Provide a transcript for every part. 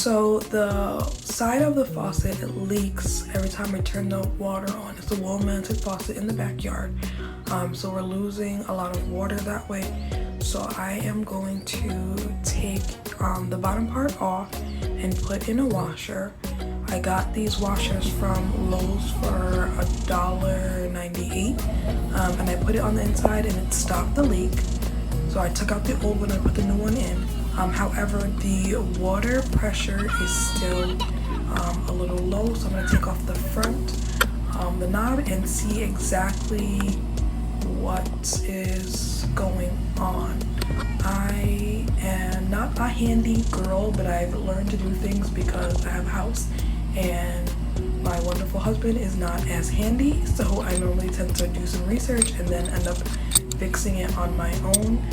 So the side of the faucet, it leaks every time I turn the water on. It's a wall-mounted faucet in the backyard, so we're losing a lot of water that way. So I am going to take the bottom part off and put in a washer. I got these washers from Lowe's for $1.98, and I put it on the inside and it stopped the leak. So I took out the old one and put the new one in. However, the water pressure is still a little low, so I'm going to take off the front, the knob, and see exactly what is going on. I am not a handy girl, but I've learned to do things because I have a house, and my wonderful husband is not as handy, so I normally tend to do some research and then end up fixing it on my own.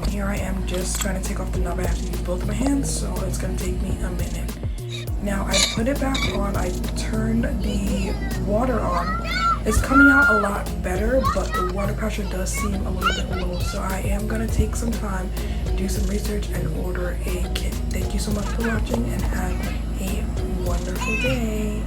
Here I am just trying to take off the knob. I have to use both of my hands, so it's going to take me a minute. Now I put it back on. I turned the water on. It's coming out a lot better, but the water pressure does seem a little bit low. So I am going to take some time, do some research, and order a kit. Thank you so much for watching, and have a wonderful day.